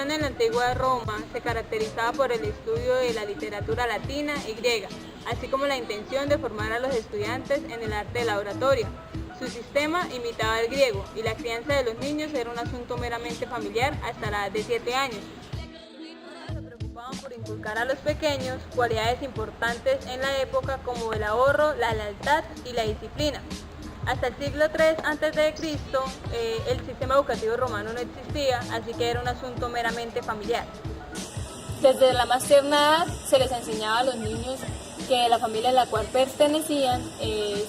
educación en la antigua Roma se caracterizaba por el estudio de la literatura latina y griega, así como la intención de formar a los estudiantes en el arte de la oratoria. Su sistema imitaba el griego y la crianza de los niños era un asunto meramente familiar hasta la edad de 7 años. Se preocupaban por inculcar a los pequeños cualidades importantes en la época como el ahorro, la lealtad y la disciplina. Hasta el siglo III a.C., el sistema educativo romano no existía, así que era un asunto meramente familiar. Desde la más tierna edad se les enseñaba a los niños que la familia a la cual pertenecían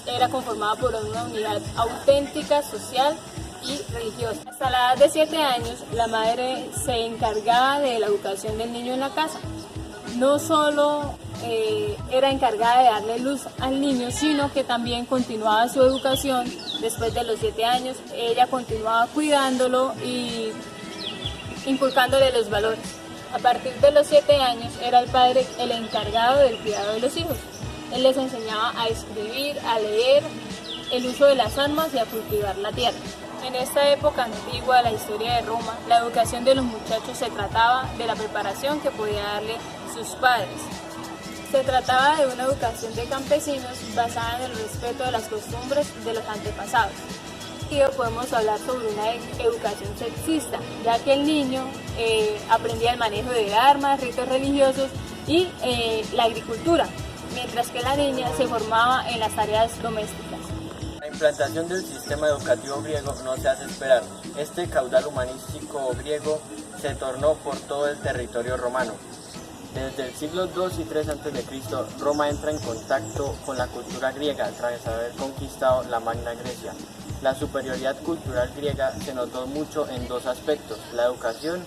era conformada por una unidad auténtica, social y religiosa. Hasta la edad de 7 años, la madre se encargaba de la educación del niño en la casa. No solo era encargada de darle luz al niño, sino que también continuaba su educación después de los 7 años. Ella continuaba cuidándolo y inculcándole los valores. A partir de los 7 años era el padre el encargado del cuidado de los hijos. Él les enseñaba a escribir, a leer, el uso de las armas y a cultivar la tierra. En esta época antigua de la historia de Roma, la educación de los muchachos se trataba de la preparación que podía darle sus padres. Se trataba de una educación de campesinos basada en el respeto de las costumbres de los antepasados. Podemos hablar sobre una educación sexista, ya que el niño aprendía el manejo de armas, ritos religiosos y la agricultura, mientras que la niña se formaba en las tareas domésticas. La implantación del sistema educativo griego no se hace esperar. Este caudal humanístico griego se tornó por todo el territorio romano. Desde el siglo II y III a.C., Roma entra en contacto con la cultura griega tras haber conquistado la Magna Grecia. La superioridad cultural griega se notó mucho en dos aspectos, la educación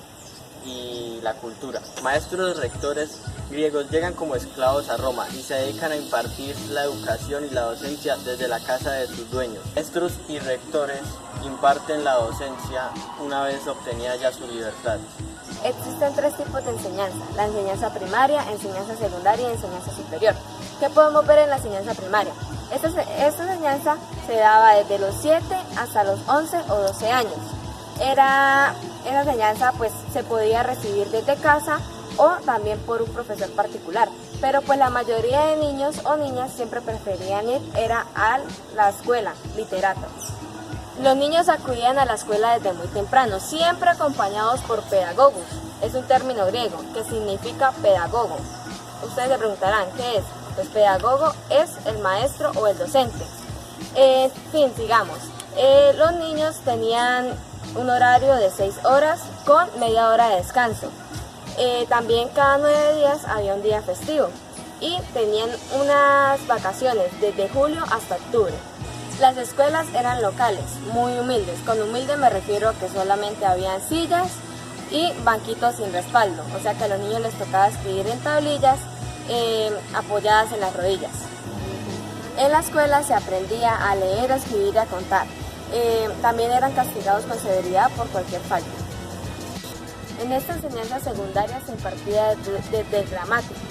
y la cultura. Maestros rectores griegos llegan como esclavos a Roma y se dedican a impartir la educación y la docencia desde la casa de sus dueños. Maestros y rectores imparten la docencia una vez obtenida ya su libertad. Existen 3 tipos de enseñanza: la enseñanza primaria, enseñanza secundaria y enseñanza superior. ¿Qué podemos ver en la enseñanza primaria? Esta enseñanza se daba desde los 7 hasta los 11 o 12 años. Esa enseñanza pues se podía recibir desde casa o también por un profesor particular, pero pues la mayoría de niños o niñas siempre preferían ir a la escuela, literatos. Los niños acudían a la escuela desde muy temprano, siempre acompañados por pedagogos. Es un término griego que significa pedagogo. Ustedes se preguntarán, ¿qué es? Pues pedagogo es el maestro o el docente. En fin, sigamos. Los niños tenían un horario de 6 horas con media hora de descanso. También cada 9 días había un día festivo y tenían unas vacaciones desde julio hasta octubre. Las escuelas eran locales, muy humildes. Con humilde me refiero a que solamente habían sillas y banquitos sin respaldo, o sea que a los niños les tocaba escribir en tablillas apoyadas en las rodillas. En la escuela se aprendía a leer, a escribir y a contar. También eran castigados con severidad por cualquier falta. En esta enseñanza secundaria se impartía desde gramáticos.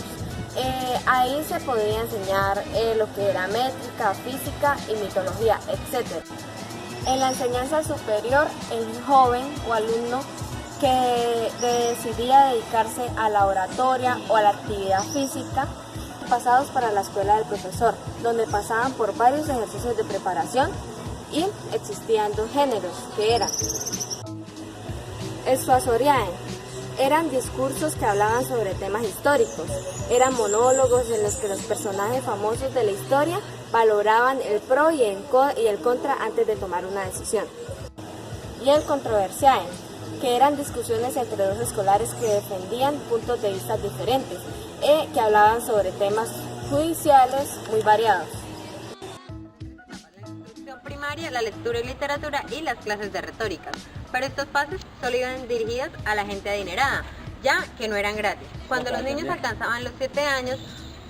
Ahí se podía enseñar lo que era métrica, física y mitología, etc. En la enseñanza superior, el joven o alumno que decidía dedicarse a la oratoria o a la actividad física, pasados para la escuela del profesor, donde pasaban por varios ejercicios de preparación y existían 2 géneros, que eran Esfuasoriae. Eran discursos que hablaban sobre temas históricos, eran monólogos en los que los personajes famosos de la historia valoraban el pro y el contra antes de tomar una decisión. Y el Controversiae, que eran discusiones entre 2 escolares que defendían puntos de vista diferentes, que hablaban sobre temas judiciales muy variados. Primaria, la lectura y literatura y las clases de retórica, pero estos pases solo iban dirigidos a la gente adinerada, ya que no eran gratis. Cuando los niños alcanzaban los 7 años,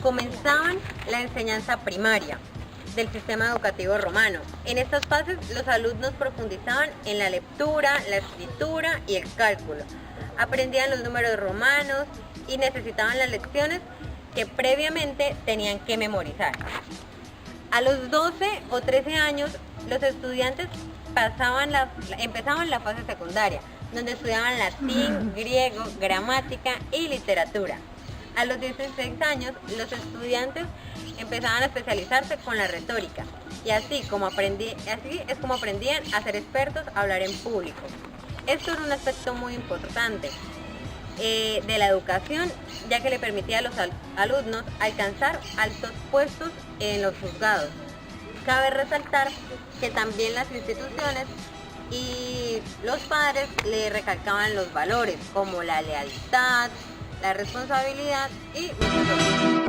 comenzaban la enseñanza primaria del sistema educativo romano. En estos pases los alumnos profundizaban en la lectura, la escritura y el cálculo. Aprendían los números romanos y necesitaban las lecciones que previamente tenían que memorizar. A los 12 o 13 años, los estudiantes empezaban la fase secundaria, donde estudiaban latín, griego, gramática y literatura. A los 16 años, los estudiantes empezaban a especializarse con la retórica, y así es como aprendían a ser expertos a hablar en público. Esto era un aspecto muy importante de la educación, ya que le permitía a los alumnos alcanzar altos puestos en los juzgados. Cabe resaltar que también las instituciones y los padres le recalcaban los valores como la lealtad, la responsabilidad y muchos otros.